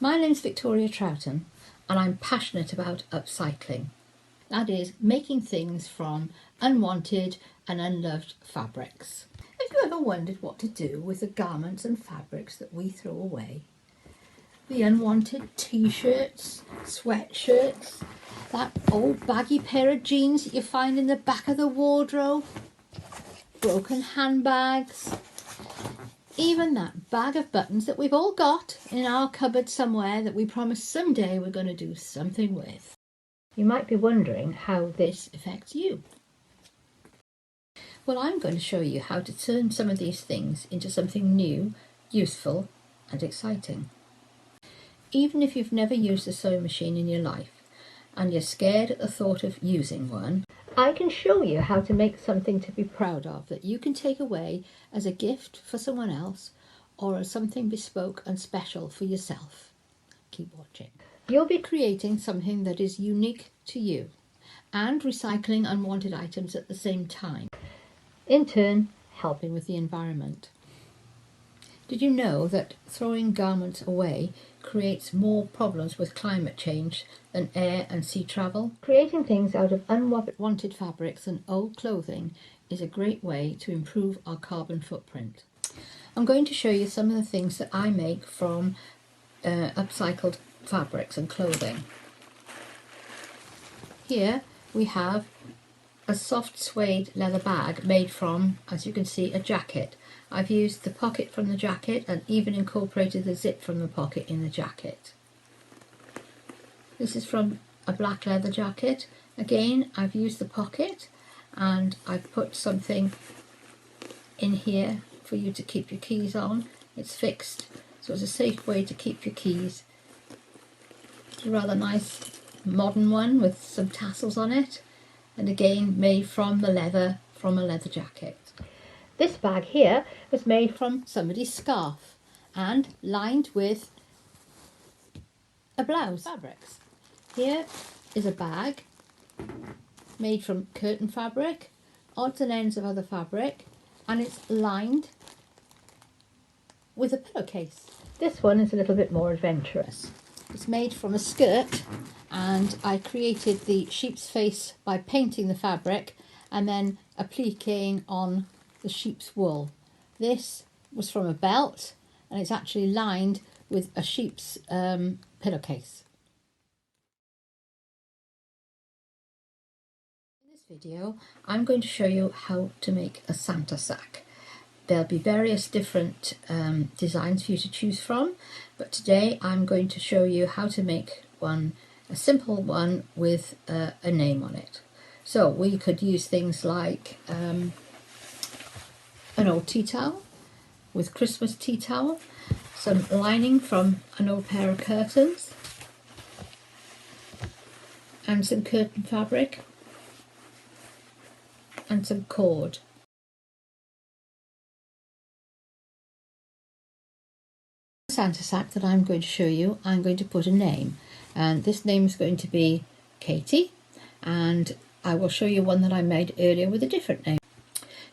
My name's Victoria Troughton and I'm passionate about upcycling. That is, making things from unwanted and unloved fabrics. Have you ever wondered what to do with the garments and fabrics that we throw away? The unwanted t-shirts, sweatshirts, that old baggy pair of jeans that you find in the back of the wardrobe, broken handbags, even that bag of buttons that we've all got in our cupboard somewhere that we promise someday we're going to do something with. You might be wondering how this affects you. Well, I'm going to show you how to turn some of these things into something new, useful and exciting. Even if you've never used a sewing machine in your life and you're scared at the thought of using one, I can show you how to make something to be proud of that you can take away as a gift for someone else or as something bespoke and special for yourself. Keep watching. You'll be creating something that is unique to you and recycling unwanted items at the same time, in turn helping with the environment. Did you know that throwing garments away creates more problems with climate change than air and sea travel? Creating things out of unwanted fabrics and old clothing is a great way to improve our carbon footprint. I'm going to show you some of the things that I make from upcycled fabrics and clothing. Here we have a soft suede leather bag made from, as you can see, a jacket. I've used the pocket from the jacket and even incorporated the zip from the pocket in the jacket. This is from a black leather jacket. Again, I've used the pocket and I've put something in here for you to keep your keys on. It's fixed, so it's a safe way to keep your keys. It's a rather nice modern one with some tassels on it, and again made from the leather from a leather jacket. This bag here was made from somebody's scarf and lined with a blouse fabrics. Here is a bag made from curtain fabric, odds and ends of other fabric, and it's lined with a pillowcase. This one is a little bit more adventurous. It's made from a skirt and I created the sheep's face by painting the fabric and then appliquing on the sheep's wool. This was from a belt and it's actually lined with a sheep's pillowcase. In this video I'm going to show you how to make a Santa sack. There'll be various different designs for you to choose from, but today I'm going to show you how to make one, a simple one with a name on it. So we could use things like an old tea towel with Christmas tea towel, some lining from an old pair of curtains, and some curtain fabric, and some cord. The Santa sack that I'm going to show you, I'm going to put a name, and this name is going to be Katie, and I will show you one that I made earlier with a different name.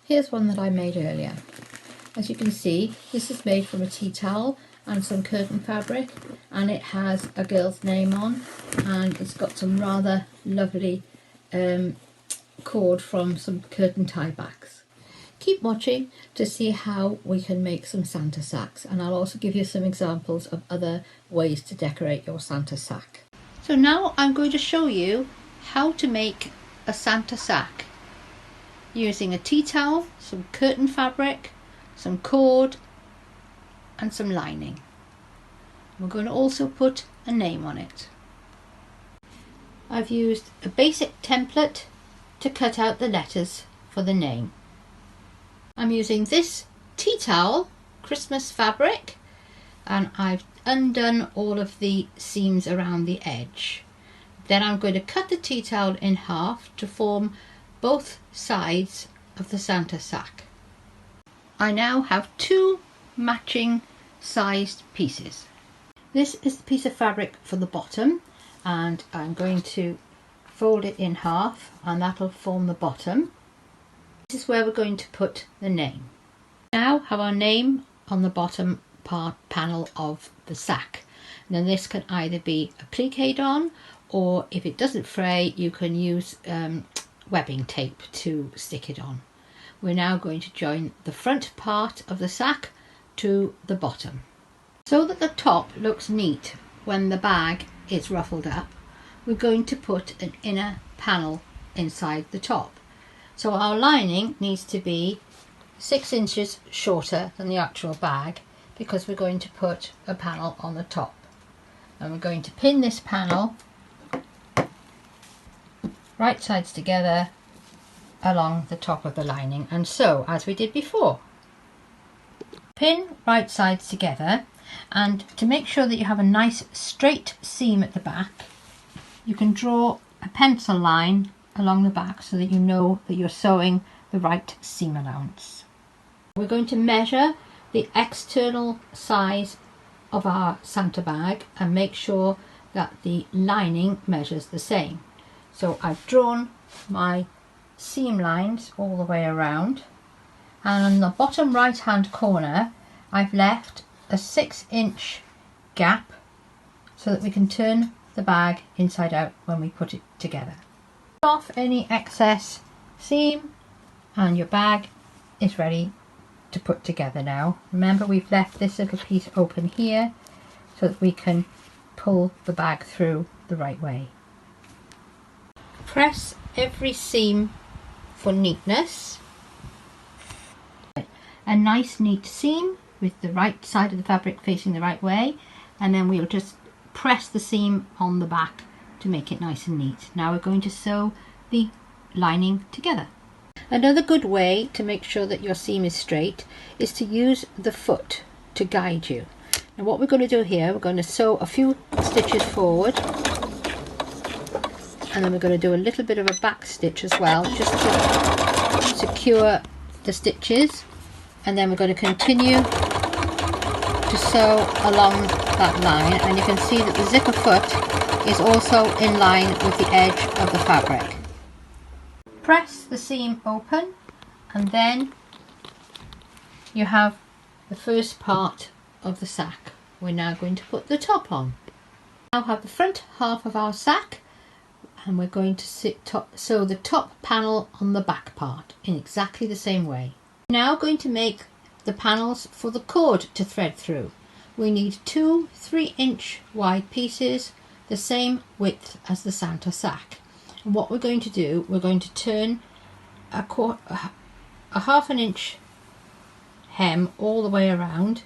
Here's one that I made earlier. As you can see, this is made from a tea towel and some curtain fabric, and it has a girl's name on, and it's got some rather lovely cord from some curtain tie backs. Keep watching to see how we can make some Santa sacks, and I'll also give you some examples of other ways to decorate your Santa sack. So now I'm going to show you how to make a Santa sack using a tea towel, some curtain fabric, some cord and some lining. We're going to also put a name on it. I've used a basic template to cut out the letters for the name. I'm using this tea towel Christmas fabric and I've undone all of the seams around the edge. Then I'm going to cut the tea towel in half to form both sides of the Santa sack. I now have two matching sized pieces. This is the piece of fabric for the bottom, and I'm going to fold it in half and that'll form the bottom. This is where we're going to put the name. Now have our name on the bottom part panel of the sack, Now this can either be appliqued on, or if it doesn't fray, you can use webbing tape to stick it on. We're now going to join the front part of the sack to the bottom. So that the top looks neat when the bag is ruffled up, we're going to put an inner panel inside the top. So our lining needs to be 6 inches shorter than the actual bag, because we're going to put a panel on the top. And we're going to pin this panel right sides together along the top of the lining, and sew as we did before. Pin right sides together, and to make sure that you have a nice straight seam at the back, you can draw a pencil line along the back so that you know that you're sewing the right seam allowance. We're going to measure the external size of our Santa bag and make sure that the lining measures the same. So I've drawn my seam lines all the way around, and on the bottom right hand corner I've left a 6-inch gap so that we can turn the bag inside out when we put it together. Cut off any excess seam and your bag is ready to put together now. Remember, we've left this little piece open here so that we can pull the bag through the right way. Press every seam for neatness. A nice neat seam with the right side of the fabric facing the right way, and then we'll just press the seam on the back to make it nice and neat. Now we're going to sew the lining together. Another good way to make sure that your seam is straight is to use the foot to guide you. Now what we're going to do here, we're going to sew a few stitches forward, and then we're going to do a little bit of a back stitch as well, just to secure the stitches, and then we're going to continue to sew along that line, and you can see that the zipper foot is also in line with the edge of the fabric. Press the seam open, and then you have the first part of the sack. We're now going to put the top on. Now have the front half of our sack, and we're going to sew the top panel on the back part in exactly the same way. We're now going to make the panels for the cord to thread through. We need 2 3-inch wide pieces, the same width as the Santa sack. And what we're going to do, we're going to turn a 1/2 inch hem all the way around,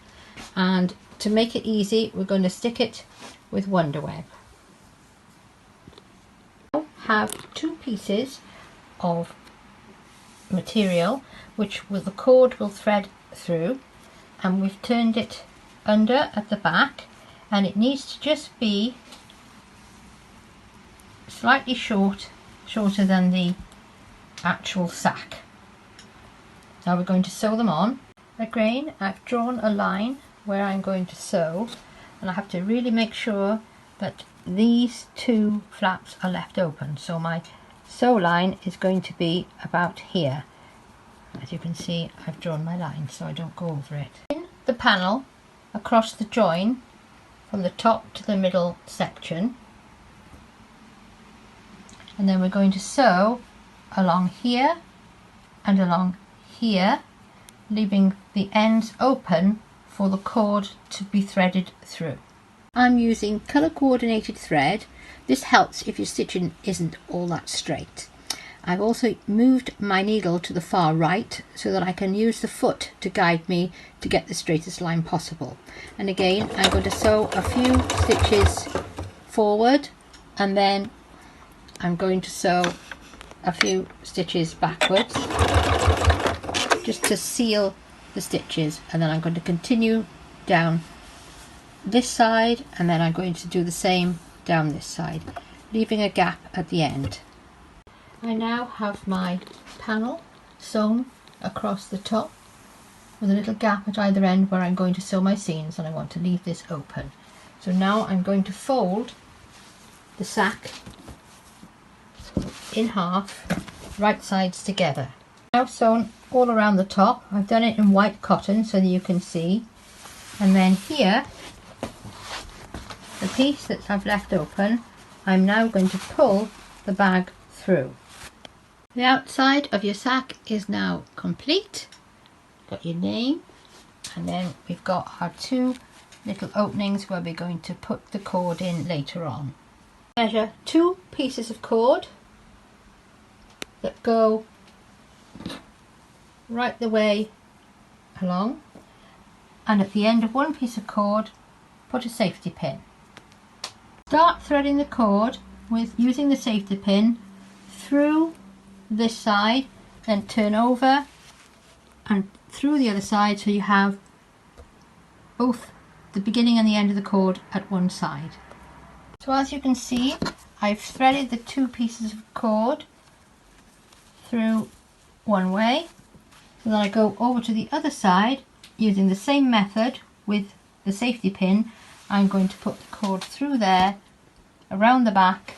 and to make it easy we're going to stick it with Wonder Web. Now have 2 pieces of material which the cord will thread through, and we've turned it under at the back, and it needs to just be slightly shorter than the actual sack. Now we're going to sew them on. Again, I've drawn a line where I'm going to sew, and I have to really make sure that these 2 flaps are left open. So my sew line is going to be about here. As you can see, I've drawn my line so I don't go over it. In the panel across the join from the top to the middle section, and then we're going to sew along here and along here, leaving the ends open for the cord to be threaded through. I'm using colour coordinated thread. This helps if your stitching isn't all that straight. I've also moved my needle to the far right so that I can use the foot to guide me to get the straightest line possible. And again, I'm going to sew a few stitches forward, and then I'm going to sew a few stitches backwards just to seal the stitches, and then I'm going to continue down this side, and then I'm going to do the same down this side, leaving a gap at the end. I now have my panel sewn across the top with a little gap at either end where I'm going to sew my seams, and I want to leave this open. So now I'm going to fold the sack in half, right sides together. Now sewn all around the top. I've done it in white cotton so that you can see, and then here the piece that I've left open, I'm now going to pull the bag through. The outside of your sack is now complete. Got your name, and then we've got our two little openings where we're going to put the cord in later on. Measure 2 pieces of cord that go right the way along, and at the end of one piece of cord put a safety pin. Start threading the cord with using the safety pin through this side, then turn over and through the other side, so you have both the beginning and the end of the cord at one side. So as you can see, I've threaded the 2 pieces of cord through one way, and then I go over to the other side using the same method with the safety pin. I'm going to put the cord through there, around the back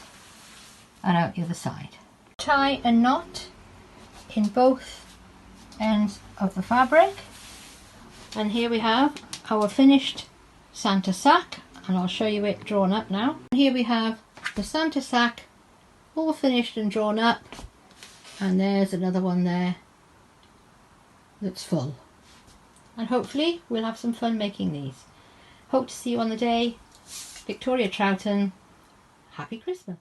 and out the other side. Tie a knot in both ends of the fabric, and here we have our finished Santa sack, and I'll show you it drawn up now. Here we have the Santa sack all finished and drawn up, and there's another one there that's full, and hopefully we'll have some fun making these. Hope to see you on the day. Victoria Troughton, happy Christmas.